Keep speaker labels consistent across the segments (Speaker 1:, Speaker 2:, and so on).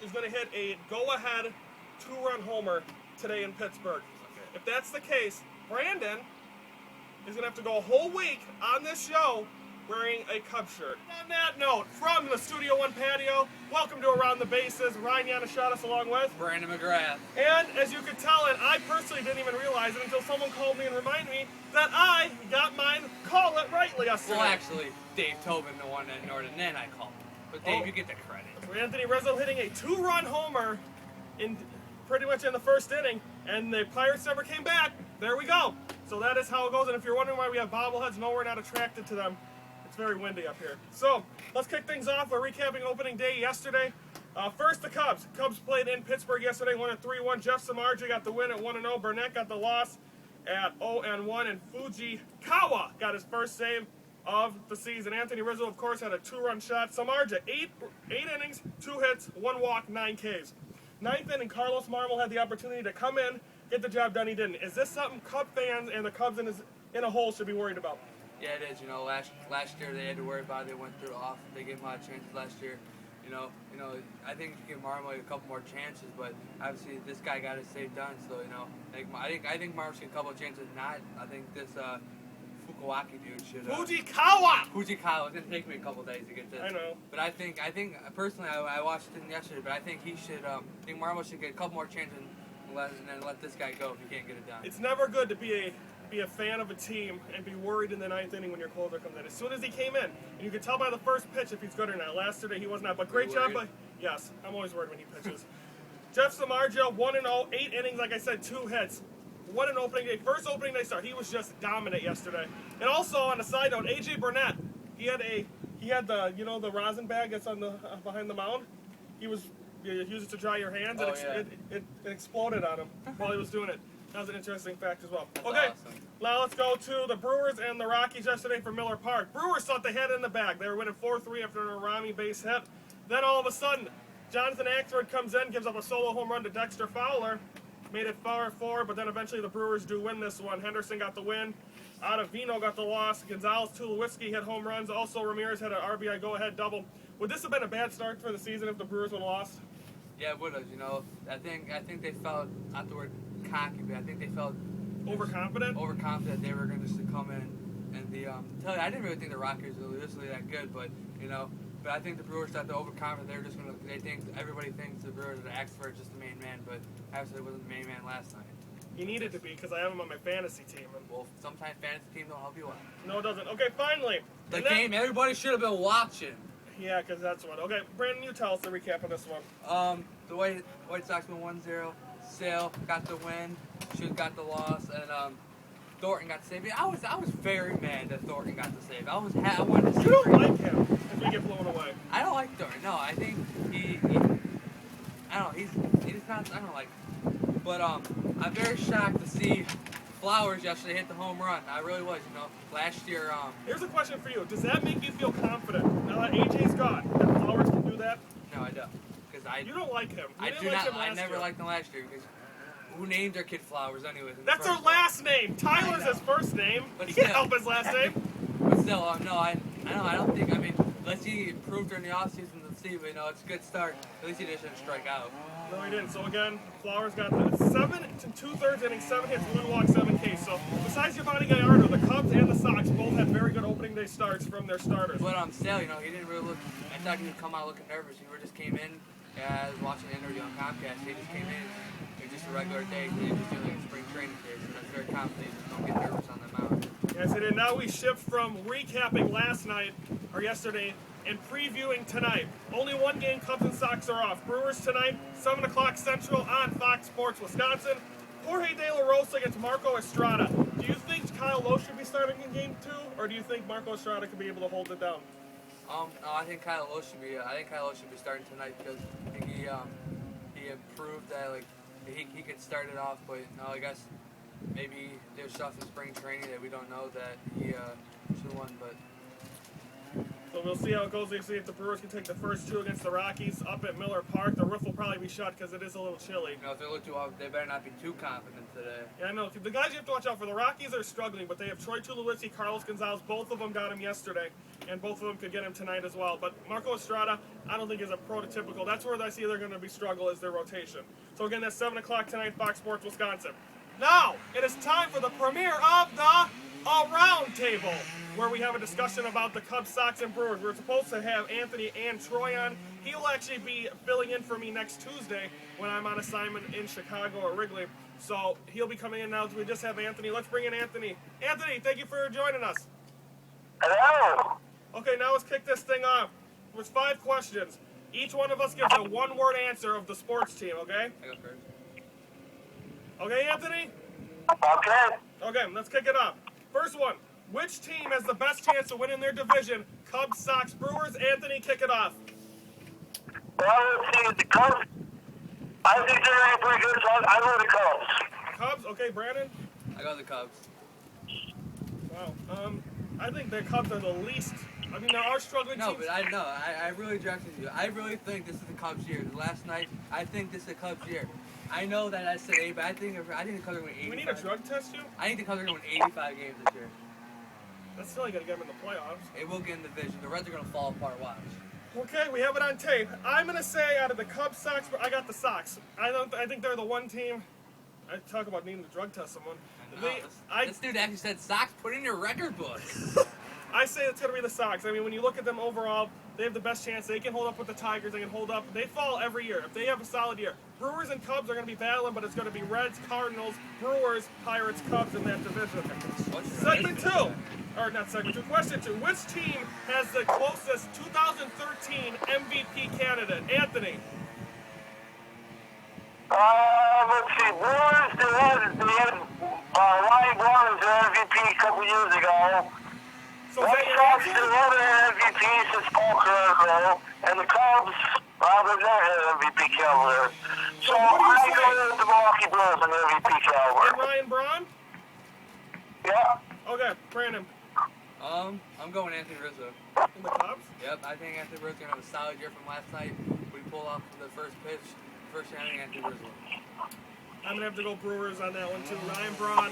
Speaker 1: is going to hit a go-ahead two-run homer today in Pittsburgh.
Speaker 2: Okay.
Speaker 1: If that's the case, Brandon is going to have to go a whole week on this show wearing a Cubs shirt. On that note, from the Studio One patio, welcome to Around the Bases. Ryan Yanishatis along with
Speaker 2: Brandon McGrath.
Speaker 1: And as you could tell, and I personally didn't even realize it until someone called me and reminded me that I got mine call it rightly yesterday.
Speaker 2: Well, actually, Dave Tobin, the one at Northern End, I called. But Dave, you get the credit.
Speaker 1: So Anthony Rizzo hitting a two-run homer in pretty much in the first inning, and the Pirates never came back. There we go. So that is how it goes. And if you're wondering why we have bobbleheads, no, we're not attracted to them. It's very windy up here. So let's kick things off. We're recapping opening day yesterday. First, the Cubs. Cubs played in Pittsburgh yesterday, won at 3-1. Jeff Samardzija got the win at 1-0. Burnett got the loss at 0-1. And Fujikawa got his first save of the season. Anthony Rizzo, of course, had a two-run shot. Samardzija, eight innings, 2 hits, 1 walk, 9 Ks. Ninth inning, Carlos Marmol had the opportunity to come in, get the job done. He didn't. Is this something Cub fans and the Cubs in a whole should be worried about?
Speaker 2: Yeah, it is. You know, last year they had to worry about it. They went through off. They gave him a lot of chances last year. You know, I think you give Marmol a couple more chances, but obviously this guy got his save done. So I think Marmol's got a couple of chances. Not. I think this Fukuwaki dude should.
Speaker 1: Fujikawa.
Speaker 2: Fujikawa. It's gonna take me a couple days to get this.
Speaker 1: I know.
Speaker 2: But I think personally, I watched it yesterday. But I think he should. I think Marmol should get a couple more chances and then let this guy go if he can't get it done.
Speaker 1: It's never good to be a fan of a team and be worried in the ninth inning when your closer comes in. As soon as he came in, and you can tell by the first pitch if he's good or not. Yesterday he was not, but great job by. Yes, I'm always worried when he pitches. Jeff Samardzija, 1-0, 8 innings, like I said, 2 hits. What an opening day. First opening day start. He was just dominant yesterday. And also, on a side note, AJ Burnett, he had the, the rosin bag that's on the behind the mound. You use it to dry your hands, and it exploded on him while he was doing it. That was an interesting fact as well.
Speaker 2: That's
Speaker 1: okay,
Speaker 2: awesome. Now
Speaker 1: let's go to the Brewers and the Rockies yesterday from Miller Park. Brewers thought they had it in the bag. They were winning 4-3 after an Arami base hit. Then all of a sudden, Jonathan Axford comes in, gives up a solo home run to Dexter Fowler. Made it 4-4, but then eventually the Brewers do win this one. Henderson got the win. Ottavino got the loss. Gonzalez, Tulowitzki hit home runs. Also, Ramirez had an RBI go-ahead double. Would this have been a bad start for the season if the Brewers would have lost?
Speaker 2: Yeah, it would have. I think they felt, not the word cocky, but I think they felt
Speaker 1: overconfident
Speaker 2: they were going to just come in and be. Tell you, I didn't really think the Rockies were really that good, but but I think the Brewers thought they're overconfident. They were just going to. They think everybody thinks the Brewers are Axford is just the main man, but obviously it wasn't the main man last night.
Speaker 1: He needed to be because I have him on my fantasy team.
Speaker 2: Well, sometimes fantasy teams don't help you out.
Speaker 1: No, it doesn't. Okay, finally.
Speaker 2: The game everybody should have been watching.
Speaker 1: Yeah, because that's what. Okay, Brandon, you tell us the recap of this one.
Speaker 2: The White Sox went 1-0. Sale got the win. Should got the loss, and Thornton got the save. I was very mad that Thornton got the save. I wanted to see.
Speaker 1: You don't like him if we get blown away.
Speaker 2: I don't like Thornton. No, I think he I don't know. He's not. I don't like him. But I'm very shocked to see Flowers yesterday hit the home run. I really was. Last year.
Speaker 1: Here's a question for you. Does that make you feel confident now that AJ's gone that Flowers can do that?
Speaker 2: No, I don't.
Speaker 1: You don't like him.
Speaker 2: I do not. I never liked him last year because who named their kid Flowers anyways?
Speaker 1: That's her last name. Tyler's his first name.
Speaker 2: But
Speaker 1: he can't help his last name.
Speaker 2: But still, no, I don't think. I mean, unless he improved during the offseason, let's see. But it's a good start. At least he just didn't strike out.
Speaker 1: No, he didn't. So again, Flowers got the 7 2/3 innings, 7 hits, 1 walk, 7 Ks. So besides Giovanni Gallardo, the Cubs and the Sox both had very good opening day starts from their starters.
Speaker 2: But still, he didn't really look. I thought he would come out looking nervous. He just came in. I was watching the interview on Comcast. He just came in. It was just a regular day. He was just doing like a spring training day. So that's very confident. Just don't get nervous on the mound.
Speaker 1: Yes, it is. Now we shift from recapping last night or yesterday and previewing tonight. Only one game, Cubs and Sox are off. Brewers tonight, 7 o'clock Central on Fox Sports Wisconsin. Jorge De La Rosa against Marco Estrada. Do you think Kyle Lowe should be starting in Game 2, or do you think Marco Estrada could be able to hold it down?
Speaker 2: No, I think Kyle Lowe should be. I think Kyle Lowe should be starting tonight because I think he improved that he could start it off, but I guess maybe there's stuff in spring training that we don't know that he should have won. But
Speaker 1: so we'll see how it goes. We'll see if the Brewers can take the first two against the Rockies up at Miller Park. The roof will probably be shut because it is a little chilly.
Speaker 2: You know, if they look too off, they better not be too confident today.
Speaker 1: Yeah, I know. The guys you have to watch out for, the Rockies are struggling, but they have Troy Tulowitzki, Carlos Gonzalez. Both of them got him yesterday, and both of them could get him tonight as well. But Marco Estrada, I don't think is a prototypical. That's where I see they're going to be struggle is their rotation. So again, that's 7 o'clock tonight, Fox Sports, Wisconsin. Now, it is time for the premiere of the Round Table, where we have a discussion about the Cubs, Sox, and Brewers. We're supposed to have Anthony and Troy on. He'll actually be filling in for me next Tuesday when I'm on assignment in Chicago or Wrigley. So he'll be coming in now. We just have Anthony. Let's bring in Anthony. Anthony, thank you for joining us.
Speaker 3: Hello.
Speaker 1: Okay, now let's kick this thing off. There's 5 questions. Each one of us gives a one-word answer of the sports team, okay?
Speaker 2: I go first.
Speaker 1: Okay, Anthony?
Speaker 3: Okay.
Speaker 1: Okay, let's kick it off. First one. Which team has the best chance of winning their division? Cubs, Sox, Brewers? Anthony, kick it off.
Speaker 3: Well, let's see. The Cubs, I think they're going to be pretty good, so I go the Cubs.
Speaker 1: Cubs? Okay, Brandon?
Speaker 2: I go the Cubs.
Speaker 1: Wow. I think the Cubs are the least. I mean, there are struggling
Speaker 2: No,
Speaker 1: teams.
Speaker 2: but I really drafted you. I really think this is the Cubs' year. Last night, I think this is the Cubs' year. I know that I said 8, but I think the Cubs are going to win 85.
Speaker 1: We need a drug test, you?
Speaker 2: I think the Cubs are going to win 85 games this year.
Speaker 1: That's still going to get them in the playoffs.
Speaker 2: It will get in the division. The Reds are going to fall apart. Watch.
Speaker 1: Okay, we have it on tape. I'm going to say out of the Cubs, Sox, I got the Sox. I think they're the one team. I talk about needing to drug test someone.
Speaker 2: This dude actually said Sox. Put it in your record book.
Speaker 1: I say it's going to be the Sox. I mean, when you look at them overall, they have the best chance. They can hold up with the Tigers. They can hold up. They fall every year. If they have a solid year. Brewers and Cubs are going to be battling, but it's going to be Reds, Cardinals, Brewers, Pirates, Cubs in that division. Segment 2. Or not segment 2. Question 2. Which team has the closest 2013 MVP candidate? Anthony.
Speaker 3: Let's see. Brewers, they had Ryan Braun as their MVP a couple years ago.
Speaker 1: So is that your
Speaker 3: Sox,
Speaker 1: answer?
Speaker 3: they haven't had MVP since Paul Carrero, and the Cubs, well, they've never had an MVP caliber. So
Speaker 1: what do you
Speaker 3: I
Speaker 1: say?
Speaker 3: go with the Milwaukee Brewers on the MVP
Speaker 1: And
Speaker 3: caliber.
Speaker 1: Ryan Braun?
Speaker 3: Yeah.
Speaker 1: Okay, Brandon.
Speaker 2: I'm going Anthony Rizzo.
Speaker 1: In the Cubs?
Speaker 2: Yep, I think Anthony Rizzo's going to have a solid year from last night. We pull off the first pitch. First inning, Anthony Rizzo.
Speaker 1: I'm going to have to go Brewers on that one, too. Ryan Braun,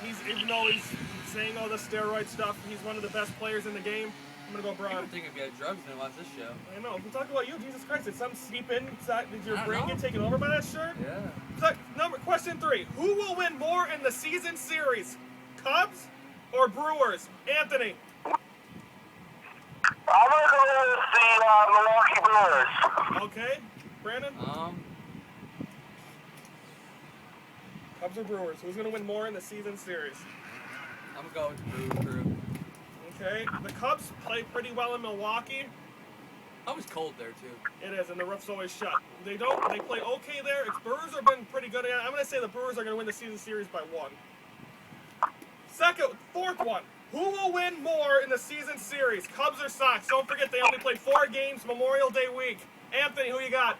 Speaker 1: even though he's saying all the steroid stuff, he's one of the best players in the game. I'm going to go
Speaker 2: I
Speaker 1: Braun.
Speaker 2: don't think if you had drugs, then watch this show.
Speaker 1: I know. If we talk about you, Jesus Christ, did something seep in? Did your
Speaker 2: I don't
Speaker 1: brain
Speaker 2: know.
Speaker 1: get taken over by that shirt?
Speaker 2: Yeah.
Speaker 1: So, question 3. Who will win more in the season series? Cubs or Brewers? Anthony.
Speaker 3: I'm going to go with the Milwaukee Brewers.
Speaker 1: Okay. Brandon? Cubs or Brewers? Who's going to win more in the season series?
Speaker 2: I'm going to go with the Brewers.
Speaker 1: Okay. The Cubs play pretty well in Milwaukee.
Speaker 2: I was cold there, too.
Speaker 1: It is, and the roof's always shut. They play okay there. Brewers have been pretty good. I'm going to say the Brewers are going to win the season series by 1. Fourth one. Who will win more in the season series? Cubs or Sox? Don't forget they only played 4 games Memorial Day week. Anthony, who you got?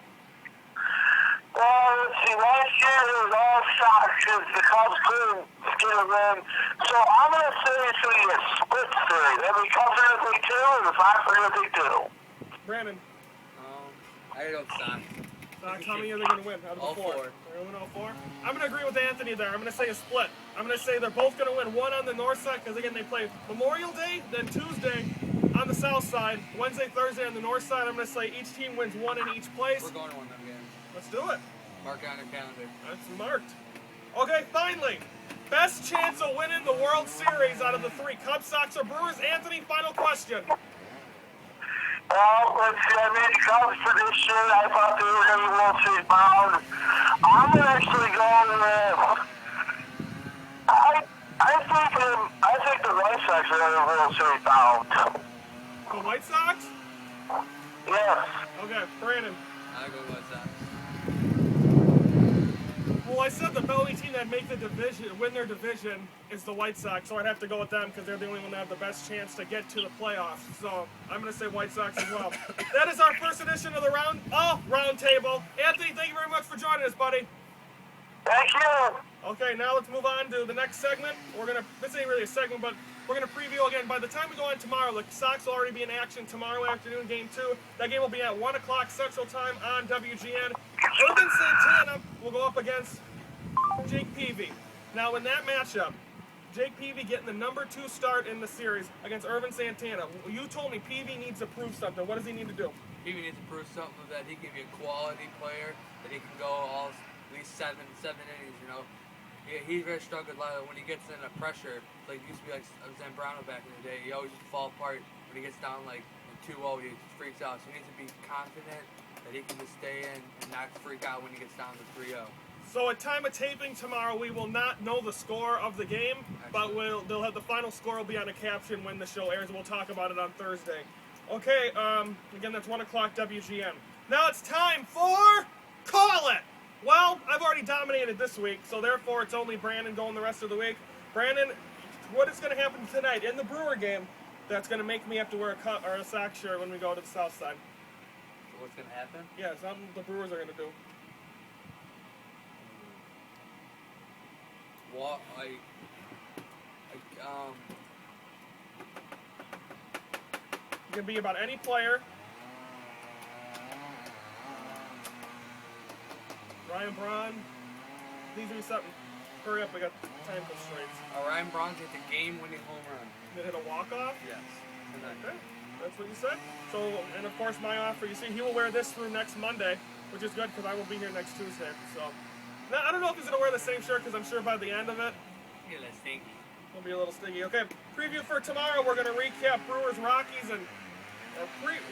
Speaker 3: Well, let's see. Last year it was all Sox because the Cubs couldn't get them in. So I'm going to say it's going to be a split series. I mean, Cubs are going to take 2 and the Sox are going to take 2.
Speaker 1: Brandon.
Speaker 2: I gotta go with Sox.
Speaker 1: Sox, how many are they going to win out of the
Speaker 2: All
Speaker 1: 4?
Speaker 2: 4.
Speaker 1: They're going to win all 4? I'm going to agree with Anthony there. I'm going to say a split. I'm going to say they're both going to win. One on the north side because, again, they play Memorial Day, then Tuesday on the south side, Wednesday, Thursday on the north side. I'm going to say each team wins 1 in each place.
Speaker 2: We're going to win them again.
Speaker 1: Let's do it.
Speaker 2: Mark it on your calendar.
Speaker 1: That's marked. Okay, finally. Best chance of winning the World Series out of the 3. Cubs, Sox, or Brewers? Anthony, final question.
Speaker 3: Well, let's see. I made the Cubs for this year. I thought they were going to be World Series bound. I'm actually going with... I think the White Sox are going to be World Series bound.
Speaker 1: The White Sox?
Speaker 3: Yes.
Speaker 1: Okay, Brandon.
Speaker 2: I go with White Sox.
Speaker 1: Well, I said the only team that make the division, win their division, is the White Sox, so I'd have to go with them because they're the only one that have the best chance to get to the playoffs. So I'm going to say White Sox as well. That is our first edition of the round table. Anthony, thank you very much for joining us, buddy.
Speaker 3: Thank you.
Speaker 1: Okay, now let's move on to the next segment. This ain't really a segment, but We're going to preview again. By the time we go on tomorrow, the Sox will already be in action tomorrow afternoon, Game 2. That game will be at 1 o'clock Central Time on WGN. Irvin Santana will go up against Jake Peavy. Now, in that matchup, Jake Peavy getting the number 2 start in the series against Irvin Santana. You told me Peavy needs to prove something. What does he need to do?
Speaker 2: Peavy needs to prove something that he can be a quality player, that he can go all at least seven innings, you know. He very struggled a lot when he gets in a pressure. Like used to be like Zambrano back in the day. He always used to fall apart when he gets down like 2-0. He just freaks out. So he needs to be confident that he can just stay in and not freak out when he gets down to 3-0.
Speaker 1: So at time of taping tomorrow, we will not know the score of the game, but they'll have the final score will be on a caption when the show airs. We'll talk about it on Thursday. Okay, again, that's 1 o'clock WGN. Now it's time for Call It! Well, I've already dominated this week, so therefore it's only Brandon going the rest of the week. Brandon, what is going to happen tonight in the Brewer game that's going to make me have to wear a Sox shirt when we go to the South Side?
Speaker 2: So what's going to happen?
Speaker 1: Yeah, something the Brewers are going to do.
Speaker 2: What,
Speaker 1: It can be about any player. Ryan Braun. Needs to be something. Hurry up, we got time constraints.
Speaker 2: Ryan Braun's hit the game-winning home run.
Speaker 1: Did it hit a walk-off?
Speaker 2: Yes.
Speaker 1: Okay, that's what you said. So, and of course, my offer, you see, he will wear this through next Monday, which is good because I will be here next Tuesday. So, now, I don't know if he's going to wear the same shirt because I'm sure by the end of it,
Speaker 2: Get a little stinky.
Speaker 1: it'll be a little stinky. Okay, preview for tomorrow, we're going to recap Brewers, Rockies, and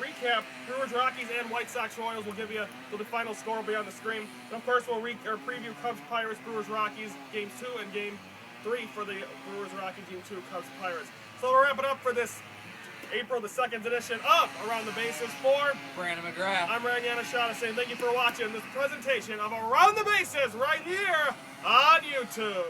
Speaker 1: recap Brewers, Rockies, and White Sox, Royals. We'll give you the final score will be on the screen. And of course, we'll preview Cubs, Pirates, Brewers, Rockies, Game 2 and Game 3 for the Brewers, Rockies, Game 2, Cubs, Pirates. So we'll wrap it up for this April the 2nd edition of Around the Bases for
Speaker 2: Brandon McGrath.
Speaker 1: I'm Ryan Yanashada saying thank you for watching this presentation of Around the Bases right here on YouTube.